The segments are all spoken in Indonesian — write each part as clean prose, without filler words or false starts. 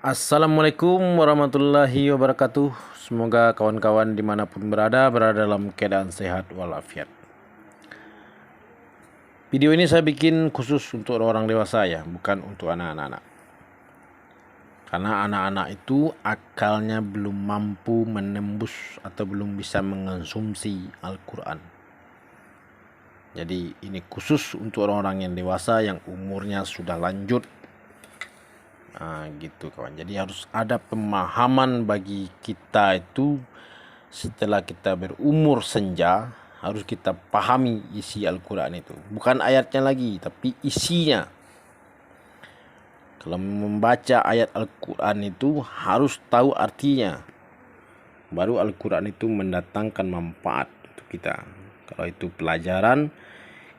Assalamualaikum warahmatullahi wabarakatuh. Semoga kawan-kawan dimanapun berada dalam keadaan sehat walafiat. Video ini saya bikin khusus untuk orang dewasa ya, bukan untuk anak-anak. Karena anak-anak itu akalnya belum mampu menembus atau belum bisa mengonsumsi Al-Quran. Jadi ini khusus untuk orang-orang yang dewasa yang umurnya sudah lanjut. Gitu kawan. Jadi harus ada pemahaman bagi kita itu setelah kita berumur senja, harus kita pahami isi Al-Quran itu. Bukan ayatnya lagi, tapi isinya. Kalau membaca ayat Al-Quran itu harus tahu artinya. Baru Al-Quran itu mendatangkan manfaat untuk kita. Kalau itu pelajaran,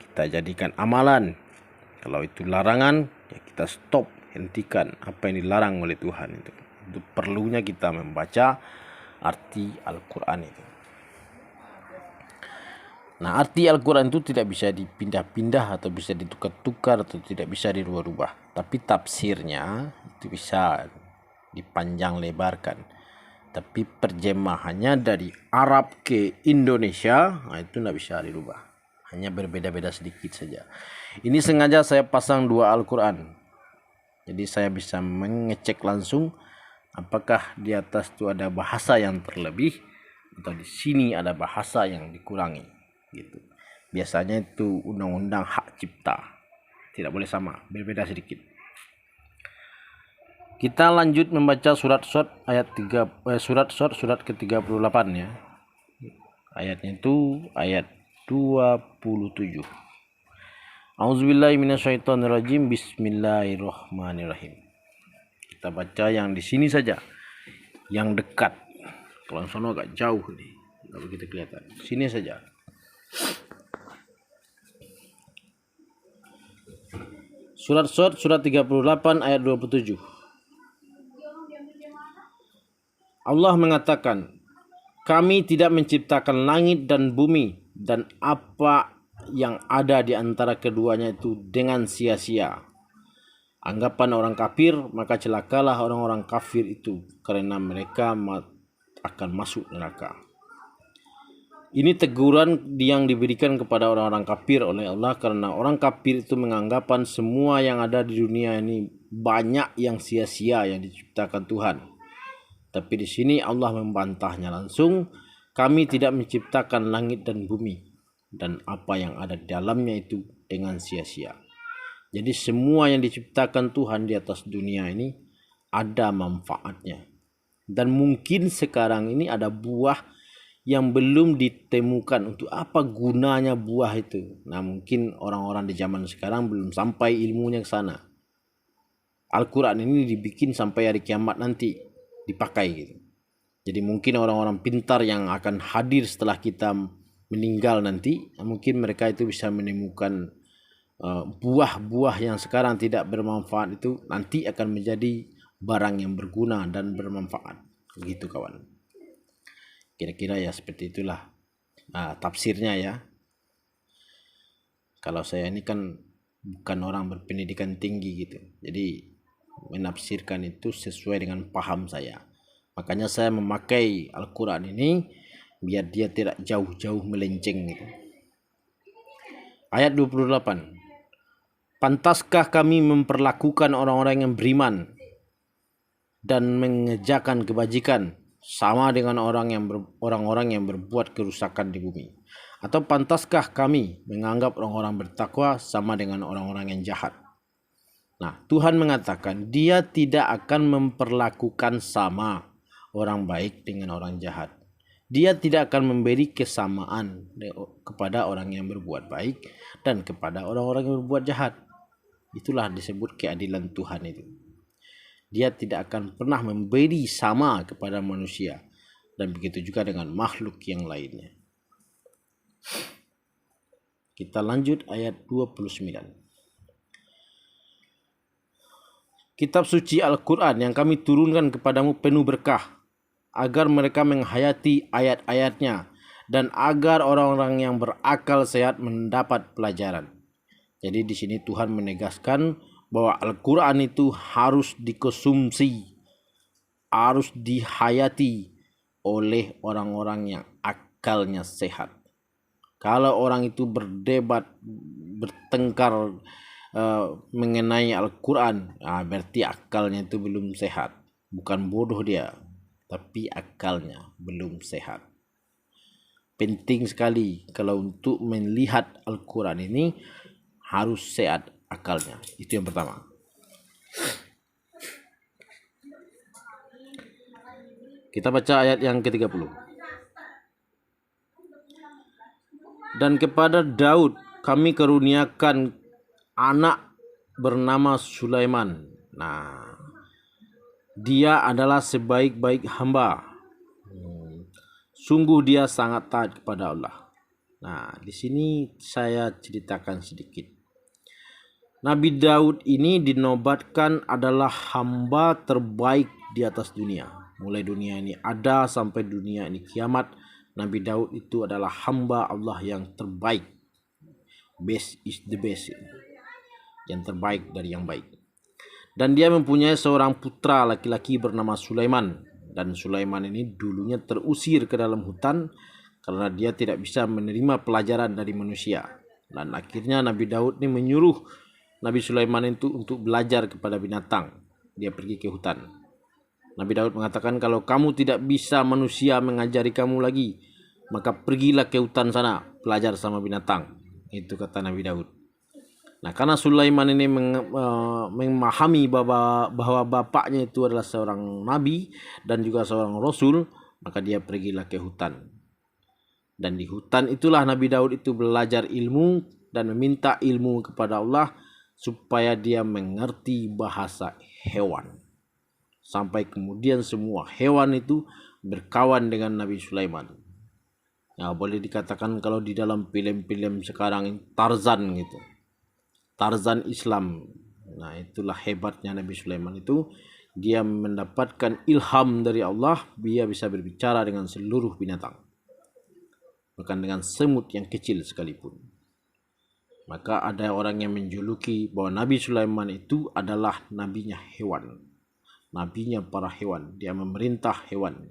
kita jadikan amalan. Kalau itu larangan, ya kita stop. Hentikan apa yang dilarang oleh Tuhan itu. Itu perlunya kita membaca arti Al-Quran itu. Nah, arti Al-Quran itu tidak bisa dipindah-pindah atau bisa ditukar-tukar atau tidak bisa dirubah-rubah. Tapi tafsirnya itu bisa dipanjang lebarkan. Tapi terjemahannya dari Arab ke Indonesia, itu tidak bisa dirubah. Hanya berbeda-beda sedikit saja. Ini sengaja saya pasang dua Al-Quran. Jadi saya bisa mengecek langsung apakah di atas itu ada bahasa yang terlebih atau di sini ada bahasa yang dikurangi gitu. Biasanya itu undang-undang hak cipta. Tidak boleh sama, berbeda sedikit. Kita lanjut membaca surat ke-38 ya. Ayatnya itu ayat 27. Auzubillahi minasyaitonirrajim. Bismillahirrahmanirrahim. Kita baca yang di sini saja, yang dekat. Kalau yang sana agak jauh nih, nggak begitu kelihatan. Sini saja. Surat 38 ayat 27. Allah mengatakan, kami tidak menciptakan langit dan bumi dan apa yang ada di antara keduanya itu dengan sia-sia. Anggapan orang kafir, maka celakalah orang-orang kafir itu karena mereka akan masuk neraka. Ini teguran yang diberikan kepada orang-orang kafir oleh Allah karena orang kafir itu menganggapan semua yang ada di dunia ini banyak yang sia-sia yang diciptakan Tuhan. Tapi di sini Allah membantahnya langsung, kami tidak menciptakan langit dan bumi dan apa yang ada di dalamnya itu dengan sia-sia. Jadi semua yang diciptakan Tuhan di atas dunia ini ada manfaatnya. Dan mungkin sekarang ini ada buah yang belum ditemukan. Untuk apa gunanya buah itu? Nah, mungkin orang-orang di zaman sekarang belum sampai ilmunya ke sana. Al-Quran ini dibikin sampai hari kiamat nanti dipakai gitu. Jadi mungkin orang-orang pintar yang akan hadir setelah kita meninggal nanti, mungkin mereka itu bisa menemukan buah-buah yang sekarang tidak bermanfaat itu nanti akan menjadi barang yang berguna dan bermanfaat. Begitu kawan. Kira-kira ya seperti itulah tafsirnya ya. Kalau saya ini kan bukan orang berpendidikan tinggi gitu. Jadi menafsirkan itu sesuai dengan paham saya. Makanya saya memakai Al-Quran ini biar dia tidak jauh-jauh melenceng gitu. Ayat 28. Pantaskah kami memperlakukan orang-orang yang beriman dan mengerjakan kebajikan sama dengan orang-orang yang berbuat kerusakan di bumi? Atau pantaskah kami menganggap orang-orang bertakwa sama dengan orang-orang yang jahat? Nah, Tuhan mengatakan dia tidak akan memperlakukan sama orang baik dengan orang jahat. Dia tidak akan memberi kesamaan kepada orang yang berbuat baik dan kepada orang-orang yang berbuat jahat. Itulah disebut keadilan Tuhan itu. Dia tidak akan pernah memberi sama kepada manusia. Dan begitu juga dengan makhluk yang lainnya. Kita lanjut ayat 29. Kitab suci Al-Quran yang kami turunkan kepadamu penuh berkah, agar mereka menghayati ayat-ayatnya dan agar orang-orang yang berakal sehat mendapat pelajaran. Jadi di sini Tuhan menegaskan bahwa Al-Quran itu harus dikonsumsi harus dihayati oleh orang-orang yang akalnya sehat. Kalau orang itu berdebat, bertengkar mengenai Al-Quran, berarti akalnya itu belum sehat. Bukan bodoh dia, tapi akalnya belum sehat. Penting sekali kalau untuk melihat Al-Quran ini harus sehat akalnya. Itu yang pertama. Kita baca ayat yang ke-30. Dan kepada Daud kami karuniakan anak bernama Sulaiman. Nah, dia adalah sebaik-baik hamba. Sungguh dia sangat taat kepada Allah. Nah, di sini saya ceritakan sedikit. Nabi Daud ini dinobatkan adalah hamba terbaik di atas dunia. Mulai dunia ini ada sampai dunia ini kiamat, Nabi Daud itu adalah hamba Allah yang terbaik. Best is the best. Yang terbaik dari yang baik. Dan dia mempunyai seorang putra laki-laki bernama Sulaiman. Dan Sulaiman ini dulunya terusir ke dalam hutan karena dia tidak bisa menerima pelajaran dari manusia. Dan akhirnya Nabi Daud ini menyuruh Nabi Sulaiman itu untuk belajar kepada binatang. Dia pergi ke hutan. Nabi Daud mengatakan, kalau kamu tidak bisa manusia mengajari kamu lagi, maka pergilah ke hutan sana, belajar sama binatang. Itu kata Nabi Daud. Nah, karena Sulaiman ini memahami bahwa bapaknya itu adalah seorang nabi dan juga seorang rasul, maka dia pergilah ke hutan. Dan di hutan itulah Nabi Daud itu belajar ilmu dan meminta ilmu kepada Allah supaya dia mengerti bahasa hewan. Sampai kemudian semua hewan itu berkawan dengan Nabi Sulaiman. Nah, boleh dikatakan kalau di dalam film-film sekarang Tarzan gitu. Tarzan Islam. Nah, itulah hebatnya Nabi Sulaiman itu. Dia mendapatkan ilham dari Allah. Dia bisa berbicara dengan seluruh binatang. Bahkan dengan semut yang kecil sekalipun. Maka ada orang yang menjuluki bahwa Nabi Sulaiman itu adalah nabinya hewan. Nabinya para hewan. Dia memerintah hewan.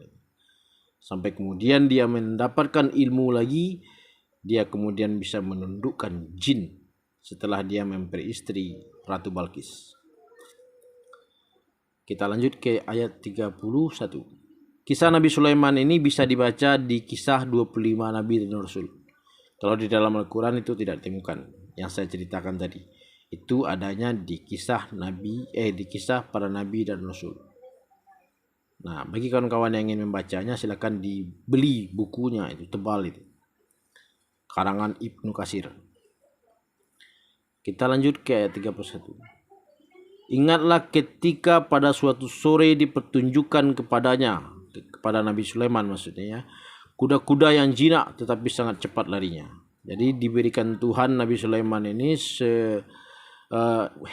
Sampai kemudian dia mendapatkan ilmu lagi. Dia kemudian bisa menundukkan jin. Setelah dia memperistri Ratu Balkis. Kita lanjut ke ayat 31. Kisah Nabi Sulaiman ini bisa dibaca di kisah 25 Nabi dan Rasul. Kalau di dalam Al-Quran itu tidak ditemukan. Yang saya ceritakan tadi. Itu adanya di kisah di kisah para nabi dan rasul. Nah, bagi kawan-kawan yang ingin membacanya silakan dibeli bukunya, itu tebal itu. Karangan Ibnu Katsir. Kita lanjut ke ayat 31. Ingatlah ketika pada suatu sore dipertunjukkan kepada Nabi Sulaiman maksudnya ya, kuda-kuda yang jinak tetapi sangat cepat larinya. Jadi diberikan Tuhan Nabi Sulaiman ini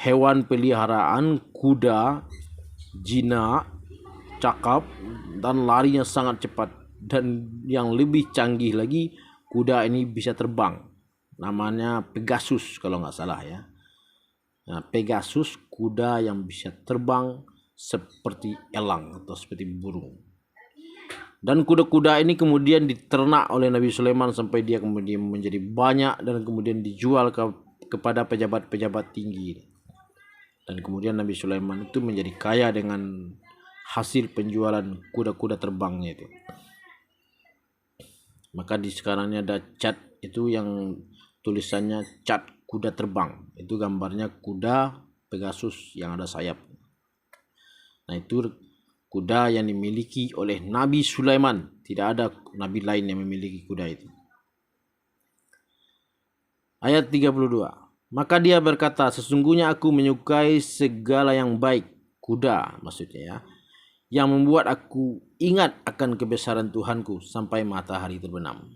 hewan peliharaan kuda jinak, cakap dan larinya sangat cepat. Dan yang lebih canggih lagi, kuda ini bisa terbang. Namanya Pegasus kalau nggak salah ya. Nah, Pegasus kuda yang bisa terbang seperti elang atau seperti burung. Dan kuda-kuda ini kemudian diternak oleh Nabi Sulaiman sampai dia kemudian menjadi banyak dan kemudian dijual kepada pejabat-pejabat tinggi. Dan kemudian Nabi Sulaiman itu menjadi kaya dengan hasil penjualan kuda-kuda terbangnya itu. Maka di sekarang ini ada cat itu yang tulisannya cat kuda terbang. Itu gambarnya kuda Pegasus yang ada sayap. Nah, itu kuda yang dimiliki oleh Nabi Sulaiman. Tidak ada nabi lain yang memiliki kuda itu. Ayat 32. Maka dia berkata, sesungguhnya aku menyukai segala yang baik. Kuda maksudnya ya. Yang membuat aku ingat akan kebesaran Tuhanku sampai matahari terbenam.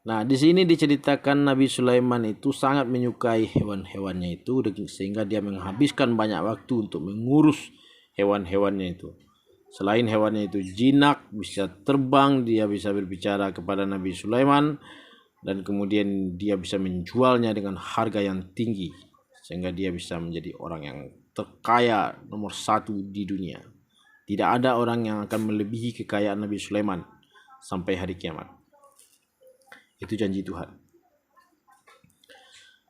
Nah, di sini diceritakan Nabi Sulaiman itu sangat menyukai hewan-hewannya itu sehingga dia menghabiskan banyak waktu untuk mengurus hewan-hewannya itu. Selain hewannya itu jinak, bisa terbang, dia bisa berbicara kepada Nabi Sulaiman dan kemudian dia bisa menjualnya dengan harga yang tinggi sehingga dia bisa menjadi orang yang terkaya nomor 1 di dunia. Tidak ada orang yang akan melebihi kekayaan Nabi Sulaiman sampai hari kiamat. Itu janji Tuhan.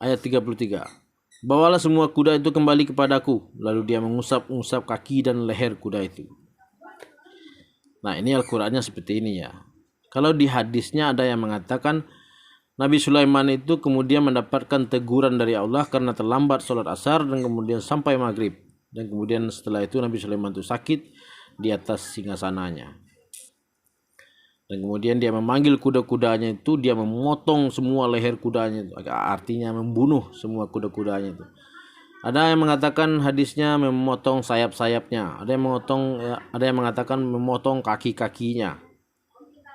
Ayat 33. Bawalah semua kuda itu kembali kepadaku. Lalu dia mengusap-usap kaki dan leher kuda itu. Nah, ini Al-Qur'annya seperti ini ya. Kalau di hadisnya ada yang mengatakan Nabi Sulaiman itu kemudian mendapatkan teguran dari Allah karena terlambat sholat asar dan kemudian sampai maghrib. Dan kemudian setelah itu Nabi Sulaiman itu sakit di atas singgasananya. Dan kemudian dia memanggil kuda-kudanya itu, dia memotong semua leher kudanya itu, artinya membunuh semua kuda-kudanya itu. Ada yang mengatakan hadisnya memotong sayap-sayapnya, ada yang mengatakan memotong kaki-kakinya.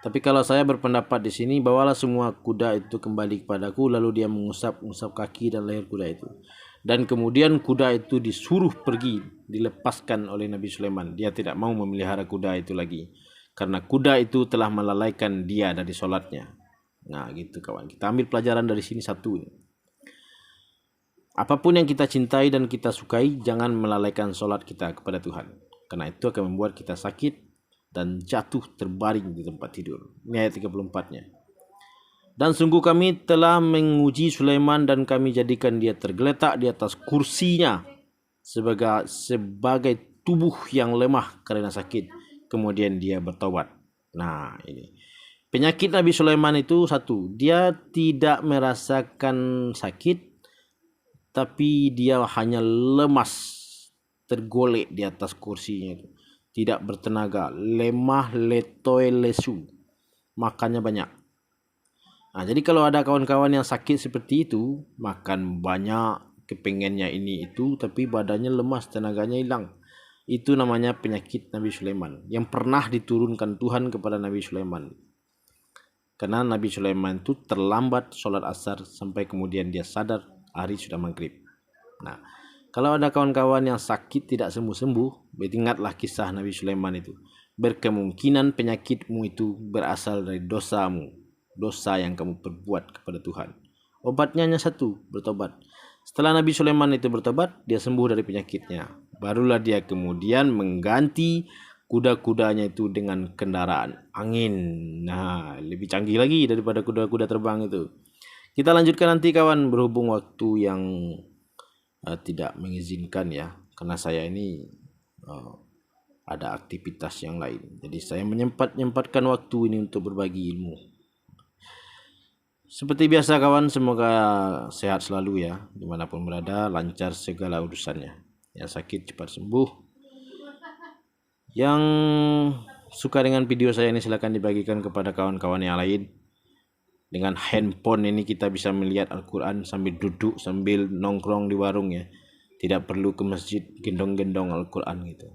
Tapi kalau saya berpendapat di sini, bawalah semua kuda itu kembali kepadaku, lalu dia mengusap-usap kaki dan leher kuda itu. Dan kemudian kuda itu disuruh pergi, dilepaskan oleh Nabi Sulaiman. Dia tidak mau memelihara kuda itu lagi. Karena kuda itu telah melalaikan dia dari sholatnya. Nah gitu kawan. Kita ambil pelajaran dari sini satu. Apapun yang kita cintai dan kita sukai, jangan melalaikan sholat kita kepada Tuhan. Karena itu akan membuat kita sakit dan jatuh terbaring di tempat tidur. Ini ayat 34-nya. Dan sungguh kami telah menguji Sulaiman dan kami jadikan dia tergeletak di atas kursinya sebagai tubuh yang lemah karena sakit. Kemudian dia bertobat. Nah ini. Penyakit Nabi Sulaiman itu satu. Dia tidak merasakan sakit. Tapi dia hanya lemas. Tergolek di atas kursinya itu. Tidak bertenaga. Lemah letoy lesu. Makannya banyak. Nah, jadi kalau ada kawan-kawan yang sakit seperti itu. Makan banyak. Kepengennya ini itu. Tapi badannya lemas. Tenaganya hilang. Itu namanya penyakit Nabi Sulaiman yang pernah diturunkan Tuhan kepada Nabi Sulaiman. Karena Nabi Sulaiman itu terlambat sholat asar sampai kemudian dia sadar hari sudah maghrib. Nah, kalau ada kawan-kawan yang sakit tidak sembuh-sembuh, ingatlah kisah Nabi Sulaiman itu. Berkemungkinan penyakitmu itu berasal dari dosamu, dosa yang kamu perbuat kepada Tuhan. Obatnya hanya satu, bertobat. Setelah Nabi Sulaiman itu bertobat, dia sembuh dari penyakitnya. Barulah dia kemudian mengganti kuda-kudanya itu dengan kendaraan angin. Nah, lebih canggih lagi daripada kuda-kuda terbang itu. Kita lanjutkan nanti kawan, berhubung waktu yang tidak mengizinkan ya. Karena saya ini ada aktivitas yang lain. Jadi saya menyempatkan waktu ini untuk berbagi ilmu. Seperti biasa kawan, semoga sehat selalu ya. Dimanapun berada, lancar segala urusannya. Yang sakit cepat sembuh. Yang suka dengan video saya ini silakan dibagikan kepada kawan-kawan yang lain. Dengan handphone ini kita bisa melihat Al-Quran sambil duduk, sambil nongkrong di warung ya. Tidak perlu ke masjid gendong-gendong Al-Quran gitu.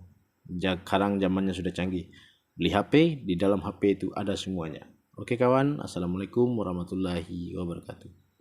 Sekarang zamannya sudah canggih. Beli HP, di dalam HP itu ada semuanya. Oke kawan, Assalamualaikum warahmatullahi wabarakatuh.